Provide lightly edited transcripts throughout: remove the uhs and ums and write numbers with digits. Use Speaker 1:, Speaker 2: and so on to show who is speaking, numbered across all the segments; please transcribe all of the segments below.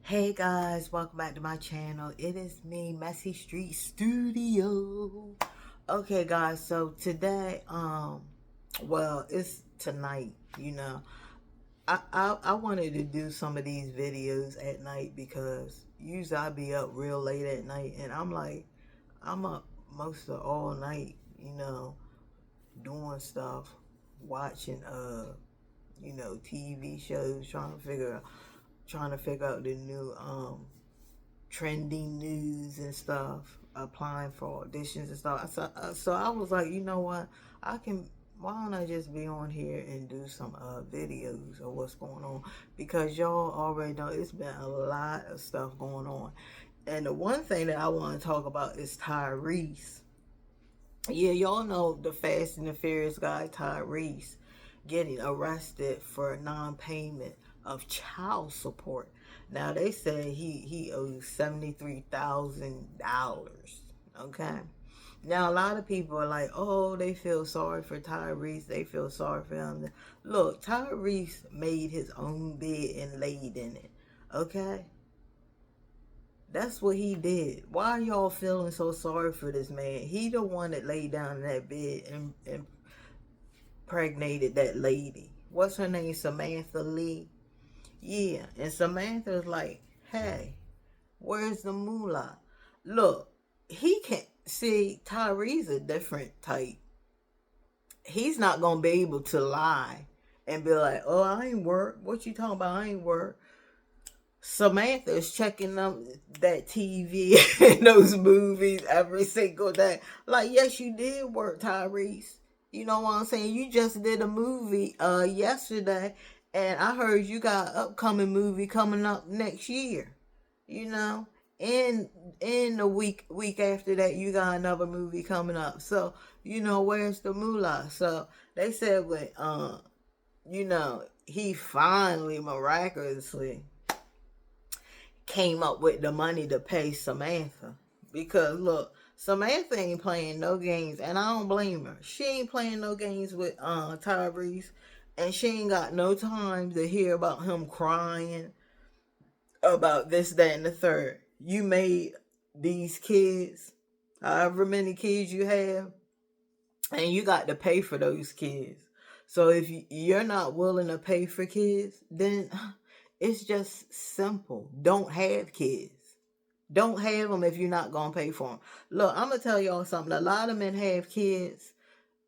Speaker 1: Hey guys, welcome back to my channel. It is me, Messy Street Studio. Okay guys, so today, well, it's tonight, I wanted to do some of these videos at night because usually I be up real late at night, and I'm up most of all night, doing stuff, watching TV shows, trying to figure out the new trending news and stuff, applying for auditions and stuff. So I was like, you know what? I can. Why don't I just be on here and do some videos of what's going on? Because y'all already know it's been a lot of stuff going on. And the one thing that I want to talk about is Tyrese. Yeah, y'all know the Fast and the Furious guy, Tyrese, getting arrested for non-payment of child support. Now they say he owes $73,000. Okay. Now a lot of people are like, oh, they feel sorry for Tyrese. They feel sorry for him. Look, Tyrese made his own bed and laid in it. Okay. That's what he did. Why are y'all feeling so sorry for this man? He the one that laid down in that bed and impregnated that lady. What's her name? Samantha Lee. Yeah, and Samantha's like, hey, where's the moolah? Look, he can't see Tyrese a different type. He's not gonna be able to lie and be like, oh, I ain't work. What you talking about? I ain't work. Samantha is checking them that TV and those movies every single day. Like, yes, you did work, Tyrese. You know what I'm saying? You just did a movie yesterday, and I heard you got an upcoming movie coming up next year. You know, and in the week after that, you got another movie coming up. So where's the moolah? So they said when he finally miraculously came up with the money to pay Samantha. Because look, Samantha ain't playing no games, and I don't blame her. She ain't playing no games with Tyrese, and she ain't got no time to hear about him crying about this, that, and the third. You made these kids, however many kids you have, and you got to pay for those kids. So if you're not willing to pay for kids, then it's just simple. Don't have kids. Don't have them if you're not going to pay for them. Look, I'm going to tell y'all something. A lot of men have kids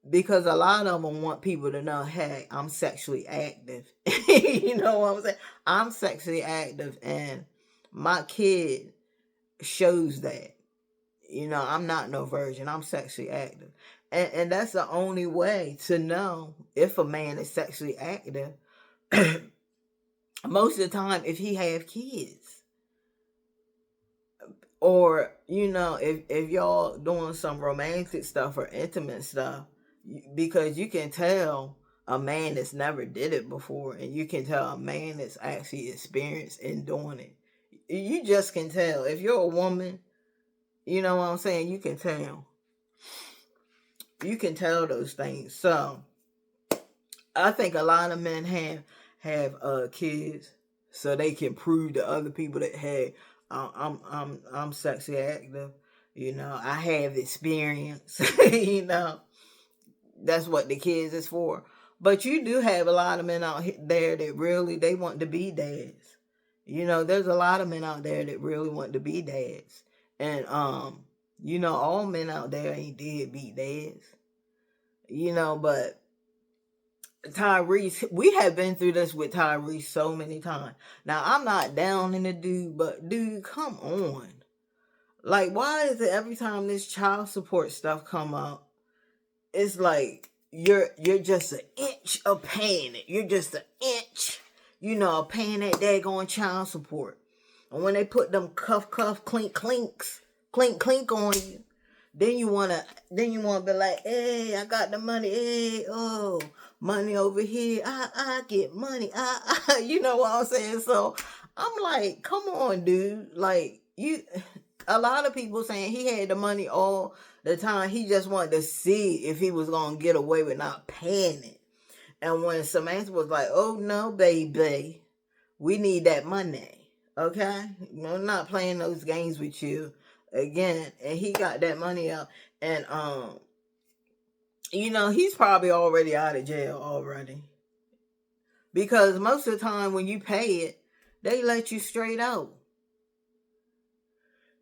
Speaker 1: because a lot of them want people to know, hey, I'm sexually active. You know what I'm saying? I'm sexually active, and my kid shows that. I'm not no virgin. I'm sexually active. And that's the only way to know if a man is sexually active. Most of the time, if he have kids, or if y'all doing some romantic stuff or intimate stuff, because you can tell a man that's never did it before, and you can tell a man that's actually experienced in doing it. You just can tell. If you're a woman, you know what I'm saying, you can tell. You can tell those things. So I think a lot of men have kids so they can prove to other people that, hey, I'm sexually active. I have experience. That's what the kids is for. But you do have a lot of men out there that really they want to be dads. There's a lot of men out there that really want to be dads, and all men out there ain't deadbeat dads. But Tyrese, we have been through this with Tyrese so many times. Now, I'm not down in the dude, but dude, come on. Like, why is it every time this child support stuff come up, it's like you're just an inch of paying it. You're just an inch, paying that daggone child support. And when they put them cuff, clink, clink on you, then you wanna be like, hey, I got the money. Hey, oh, money over here. I get money. You know what I'm saying? So I'm like, come on, dude. Like, a lot of people saying he had the money all the time. He just wanted to see if he was gonna get away with not paying it. And when Samantha was like, oh no, baby, we need that money. Okay? I'm not playing those games with you again. And he got that money out. And, he's probably already out of jail already. Because most of the time when you pay it, they let you straight out.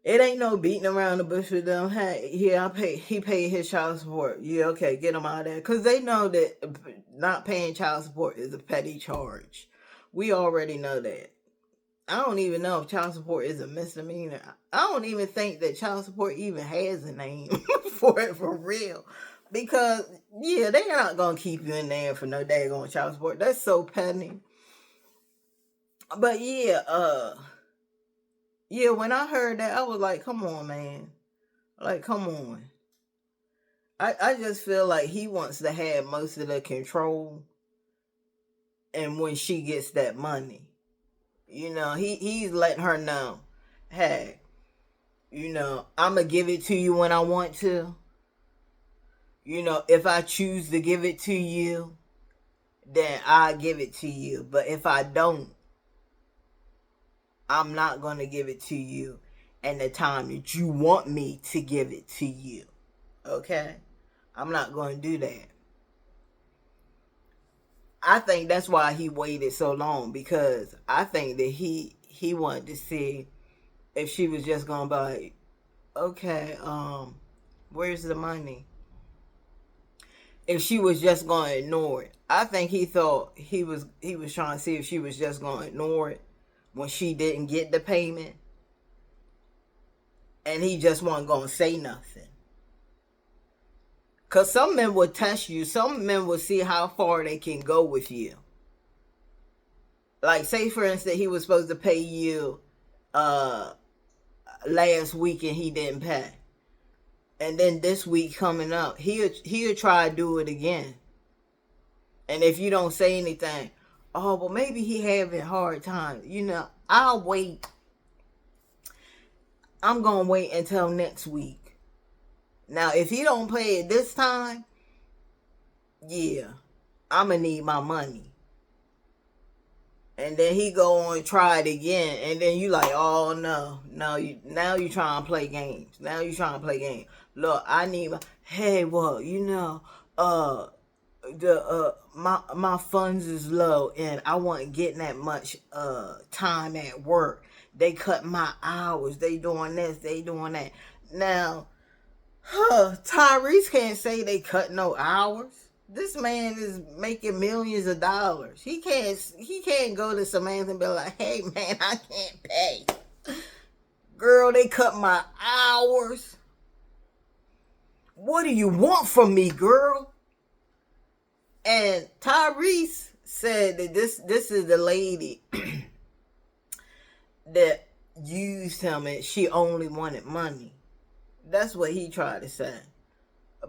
Speaker 1: It ain't no beating around the bush with them. Hey, yeah, he paid his child support. Yeah, okay, get him out of there. Because they know that not paying child support is a petty charge. We already know that. I don't even know if child support is a misdemeanor. I don't even think that child support even has a name for it, for real. Because, yeah, they're not going to keep you in there for no daggone child support. That's so petty. But, yeah, when I heard that, I was like, come on, man. Like, come on. I just feel like he wants to have most of the control. And when she gets that money, he's letting her know, hey, I'm going to give it to you when I want to. If I choose to give it to you, then I give it to you. But if I don't, I'm not going to give it to you and the time that you want me to give it to you. Okay? I'm not going to do that. I think that's why he waited so long, because I think that he wanted to see if she was just going to be like, okay, where's the money? If she was just going to ignore it. I think he thought he was trying to see if she was just going to ignore it when she didn't get the payment. And he just wasn't going to say nothing. Because some men will test you. Some men will see how far they can go with you. Like, say, for instance, he was supposed to pay you last week and he didn't pay. And then this week coming up, he'll try to do it again. And if you don't say anything, oh, well, maybe he having a hard time. I'll wait. I'm going to wait until next week. Now, if he don't pay it this time, yeah, I'm going to need my money. And then he go on and try it again. And then you like, oh, no. Now you trying to play games. Look, I need my, hey, well, my funds is low and I wasn't getting that much time at work. They cut my hours. They doing this, they doing that. Now, Tyrese can't say they cut no hours. This man is making millions of dollars. He can't go to Samantha and be like, hey man, I can't pay. Girl, they cut my hours. What do you want from me, girl? And Tyrese said that this is the lady that used him and she only wanted money. That's what he tried to say.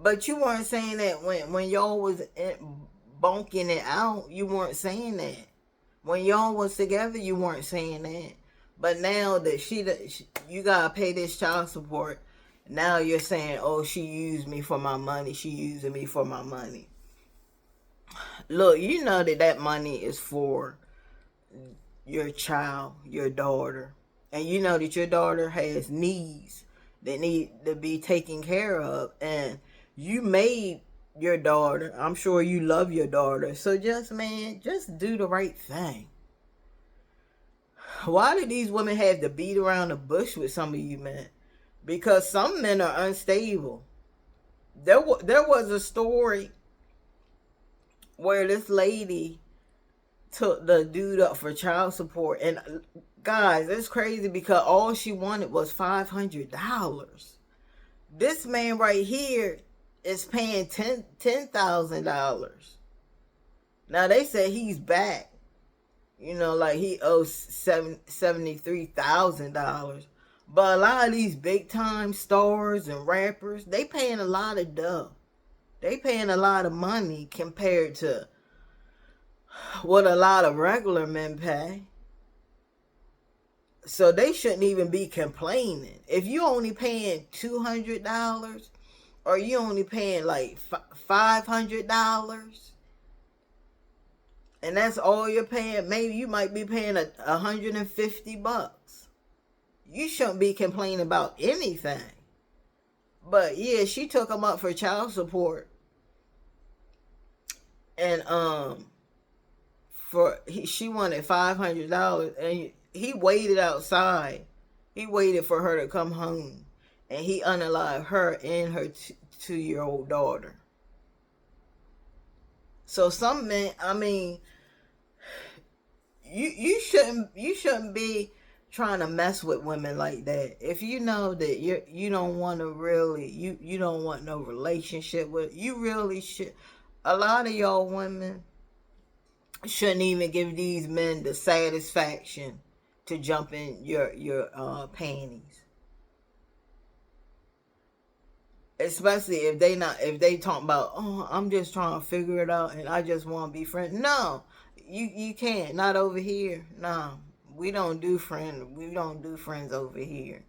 Speaker 1: But you weren't saying that when y'all was bonking it out. You weren't saying that. When y'all was together, you weren't saying that. But now that you gotta pay this child support, now you're saying, oh, she used me for my money. She using me for my money. Look, you know that money is for your child, your daughter. And you know that your daughter has needs that need to be taken care of. And you made your daughter. I'm sure you love your daughter. So just do the right thing. Why do these women have to beat around the bush with some of you men? Because some men are unstable. There was a story where this lady took the dude up for child support. And guys, it's crazy because all she wanted was $500. This man right here is paying $10,000. Now they say he's back. Like he owes $73,000. But a lot of these big time stars and rappers, they paying a lot of dough. They paying a lot of money compared to what a lot of regular men pay. So they shouldn't even be complaining. If you only paying $200 or you only paying like $500, And that's all you're paying. Maybe you might be paying $150. You shouldn't be complaining about anything. But yeah, she took him up for child support, and she wanted $500, and he waited outside. He waited for her to come home, and he unalived her and her 2-year-old daughter. So some men, I mean, you shouldn't be trying to mess with women like that. If you know that you don't want to really, you don't want no relationship with, you really should. A lot of y'all women shouldn't even give these men the satisfaction to jump in your panties. Especially if they talk about, oh, I'm just trying to figure it out and I just want to be friends. No, you can't. Not over here. No, we don't do friends over here.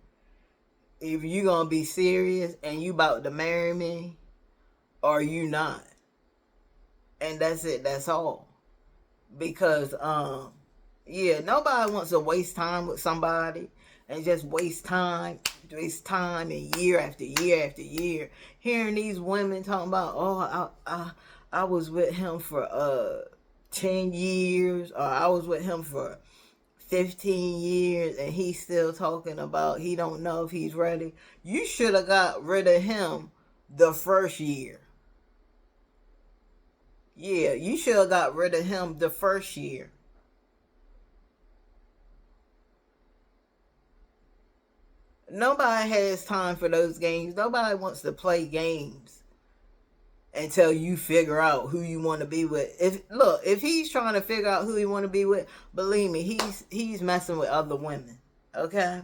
Speaker 1: If you gonna be serious and you about to marry me, or you not, and that's it. That's all. Because yeah, nobody wants to waste time with somebody and just waste time and year after year after year hearing these women talking about, oh, I was with him for 10 years, or I was with him for 15 years, and he's still talking about he don't know if he's ready. You should have got rid of him the first year. Yeah, you should have got rid of him the first year. Nobody has time for those games. Nobody wants to play games until you figure out who you want to be with. If he's trying to figure out who he want to be with, believe me, he's messing with other women. Okay?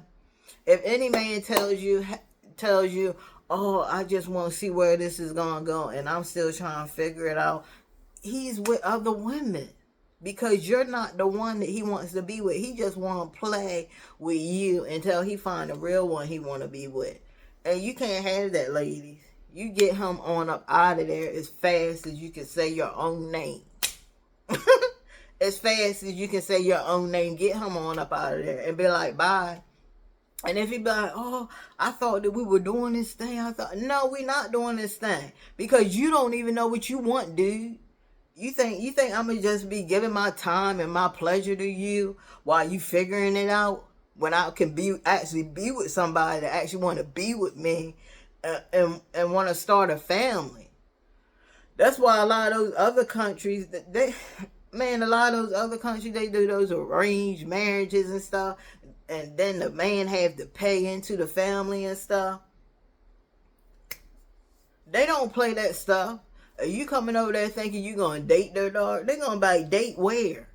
Speaker 1: If any man tells you, oh, I just want to see where this is gonna go, and I'm still trying to figure it out, he's with other women. Because you're not the one that he wants to be with. He just want to play with you until he find a real one he want to be with. And you can't have that, ladies. You get him on up out of there as fast as you can say your own name. As fast as you can say your own name, get him on up out of there and be like, bye. And if he be like, oh, I thought that we were doing this thing. No, we're not doing this thing. Because you don't even know what you want, dude. You think I'm gonna just be giving my time and my pleasure to you while you figuring it out, when I can actually be with somebody that actually want to be with me, and want to start a family. That's why a lot of those other countries, a lot of those other countries, they do those arranged marriages and stuff, and then the man have to pay into the family and stuff. They don't play that stuff. Are you coming over there thinking you're going to date their daughter? They're going to be date where?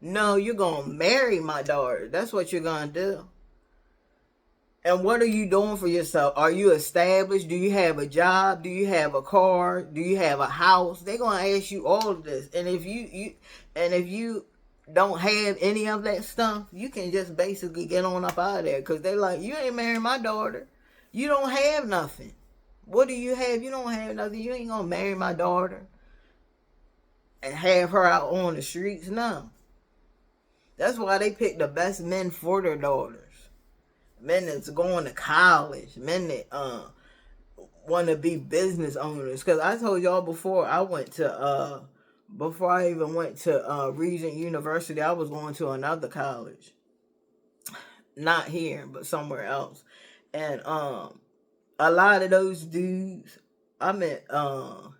Speaker 1: No, you're going to marry my daughter. That's what you're going to do. And what are you doing for yourself? Are you established? Do you have a job? Do you have a car? Do you have a house? They're going to ask you all of this. And if you don't have any of that stuff, you can just basically get on up out of there. Because they're like, you ain't marrying my daughter. You don't have nothing. What do you have? You don't have nothing. You ain't gonna marry my daughter and have her out on the streets. No. That's why they pick the best men for their daughters. Men that's going to college. Men that want to be business owners. Because I told y'all before I even went to Regent University, I was going to another college. Not here, but somewhere else. And a lot of those dudes, I met a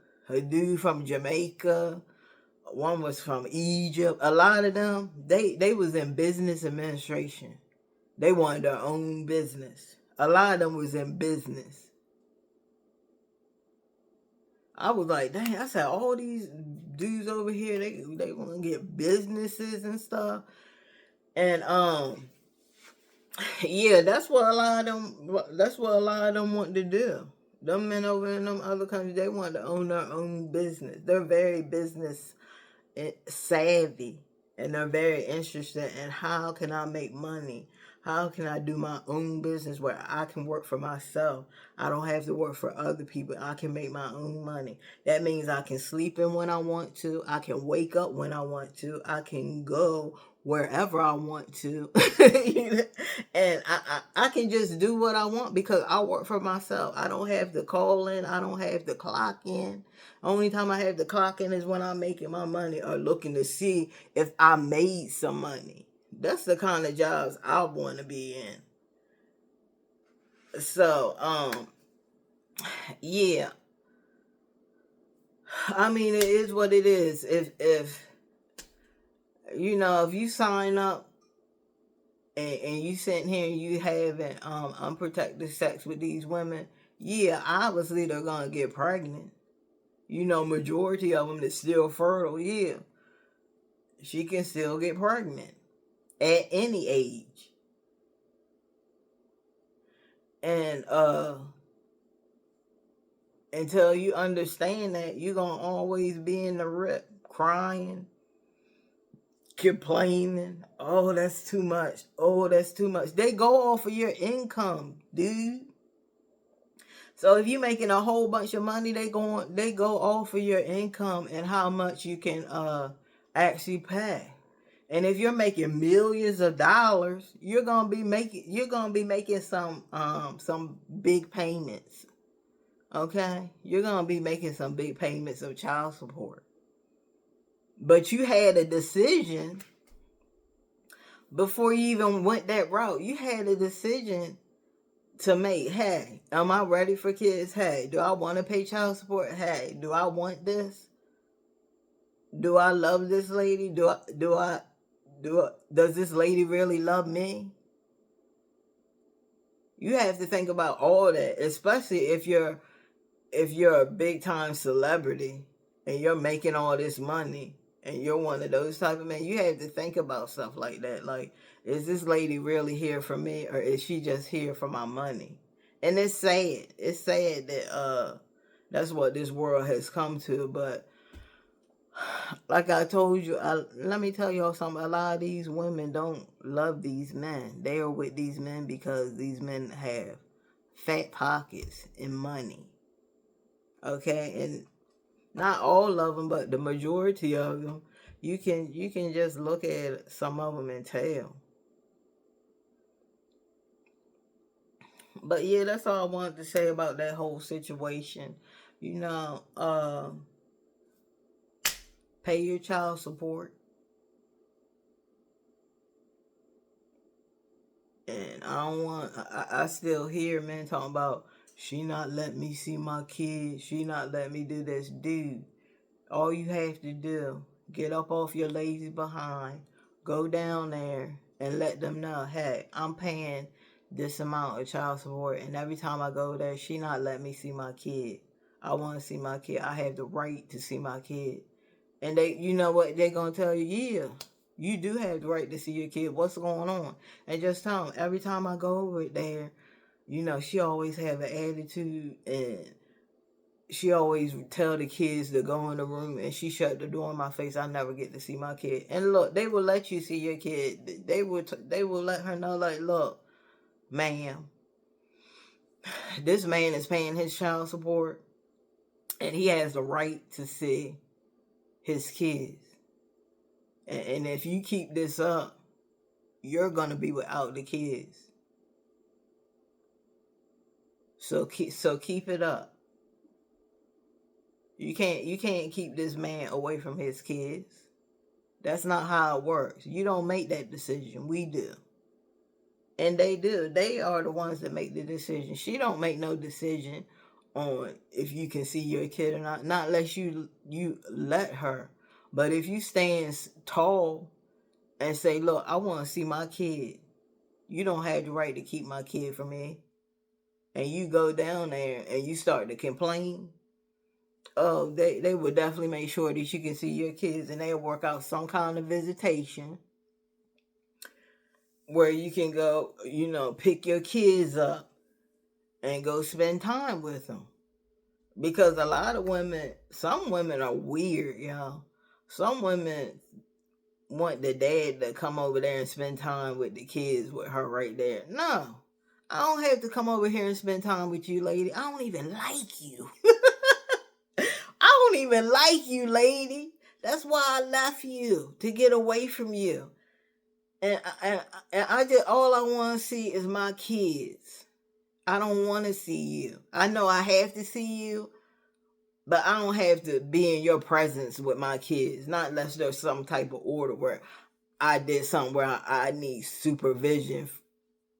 Speaker 1: dude from Jamaica, one was from Egypt. A lot of them, they was in business administration. They wanted their own business. A lot of them was in business. I was like, dang, I said, all these dudes over here, they want to get businesses and stuff. And yeah, that's what a lot of them want to do. Them men over in them other countries, they want to own their own business. They're very business savvy, and they're very interested in how can I make money? How can I do my own business where I can work for myself? I don't have to work for other people. I can make my own money. That means I can sleep in when I want to. I can wake up when I want to. I can go wherever I want to. And I can just do what I want because I work for myself. I don't have to call in. I don't have to clock in. Only time I have to clock in is when I'm making my money or looking to see if I made some money. That's the kind of jobs I want to be in. So, yeah. I mean, it is what it is. If if you sign up and you sitting here and you having unprotected sex with these women, yeah, obviously they're gonna get pregnant. Majority of them that's still fertile, yeah, she can still get pregnant at any age. And until you understand that, you're gonna always be in the rip, crying, complaining. Oh, that's too much. Oh, that's too much. They go off of your income, dude. So if you're making a whole bunch of money, they go off of your income and how much you can actually pay. And if you're making millions of dollars, you're gonna be making some big payments. Okay? You're gonna be making some big payments of child support. But you had a decision before you even went that route. You had a decision to make. Hey, am I ready for kids? Hey, do I want to pay child support? Hey, do I want this? Do I love this lady? Does this lady really love me? You have to think about all that, especially if you're a big time celebrity and you're making all this money and you're one of those type of men. You have to think about stuff like that. Like, is this lady really here for me, or is she just here for my money? And it's sad. It's sad that that's what this world has come to. But like I told you, let me tell y'all something. A lot of these women don't love these men. They are with these men because these men have fat pockets and money. Okay, and not all of them, but the majority of them, you can just look at some of them and tell. But yeah, that's all I wanted to say about that whole situation. You know, pay your child support. And I don't want. I still hear men talking about she not letting me see my kids. She not letting me do this. Dude, all you have to do, get up off your lazy behind, go down there and let them know, hey, I'm paying this amount of child support, and every time I go there, she not letting me see my kid. I want to see my kid. I have the right to see my kid. And you know what they gonna tell you? Yeah, you do have the right to see your kid. What's going on? And just tell them every time I go over there, she always have an attitude, and she always tell the kids to go in the room, and she shut the door in my face. I never get to see my kid. And look, they will let you see your kid. They will let her know, like, look, ma'am, this man is paying his child support, and he has the right to see his kids. And if you keep this up, you're gonna be without the kids. So keep it up. You can't keep this man away from his kids. That's not how it works. You don't make that decision. We do. And they do. They are the ones that make the decision. She don't make no decision on if you can see your kid or not. Not unless you let her. But if you stand tall and say, look, I want to see my kid, you don't have the right to keep my kid from me. And you go down there and you start to complain, oh, they will definitely make sure that you can see your kids, and they'll work out some kind of visitation where you can go, pick your kids up and go spend time with them. Because some women are weird, y'all. Some women want the dad to come over there and spend time with the kids with her right there. No. I don't have to come over here and spend time with you, lady. I don't even like you. I don't even like you, lady. That's why I left you, to get away from you. And I just, all I want to see is my kids. I don't want to see you. I know I have to see you, but I don't have to be in your presence with my kids. Not unless there's some type of order where I did something where I need supervision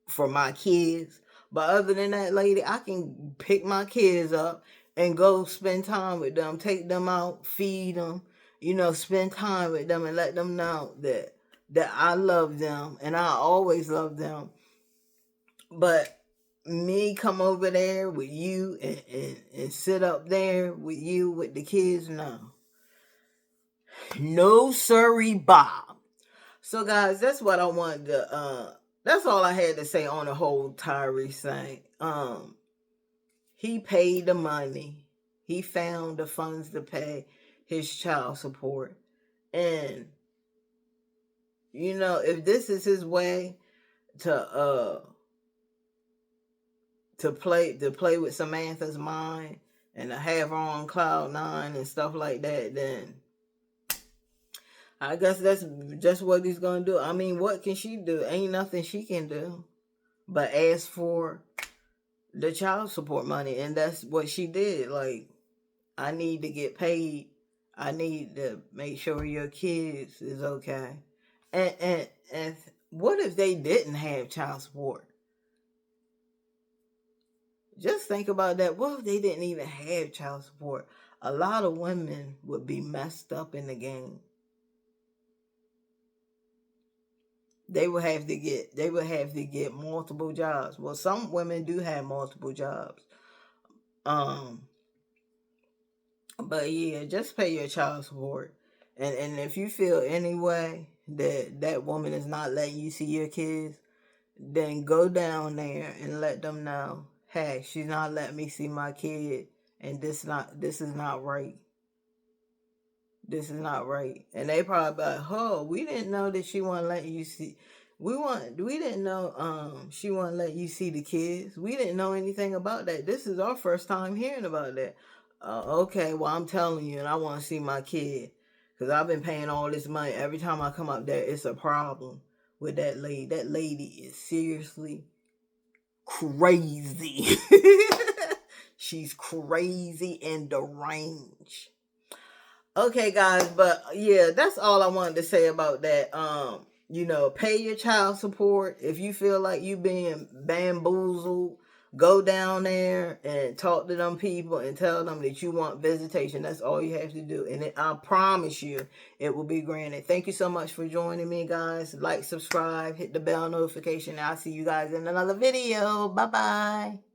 Speaker 1: for my kids. But other than that, lady, I can pick my kids up and go spend time with them, take them out, feed them, spend time with them and let them know that I love them and I always love them. But me come over there with you and sit up there with you with the kids, no. No sirree, Bob. So guys, that's what I wanted to that's all I had to say on the whole Tyrese thing. He paid the money. He found the funds to pay his child support. And if this is his way to play with Samantha's mind and to have her on cloud nine and stuff like that, then I guess that's just what he's gonna do. I mean, what can she do? Ain't nothing she can do but ask for the child support money, and that's what she did. Like, I need to get paid. I need to make sure your kids is okay. And what if they didn't have child support? Just think about that. What if they didn't even have child support? A lot of women would be messed up in the game. They would have to get multiple jobs. Well, some women do have multiple jobs. But yeah, just pay your child support. And if you feel any way that woman is not letting you see your kids, then go down there and let them know, hey, she's not letting me see my kid, and this is not right. This is not right. And they probably like, oh, we didn't know that she wasn't letting you see. We didn't know she wasn't letting you see the kids. We didn't know anything about that. This is our first time hearing about that. Okay, well, I'm telling you, and I want to see my kid. Because I've been paying all this money. Every time I come up there, it's a problem with that lady. That lady is seriously crazy. She's crazy and deranged. Okay, guys, but yeah, that's all I wanted to say about that. Pay your child support. If you feel like you being bamboozled, go down there and talk to them people and tell them that you want visitation. That's all you have to do. And I promise you, it will be granted. Thank you so much for joining me, guys. Like, subscribe, hit the bell notification. I'll see you guys in another video. Bye-bye.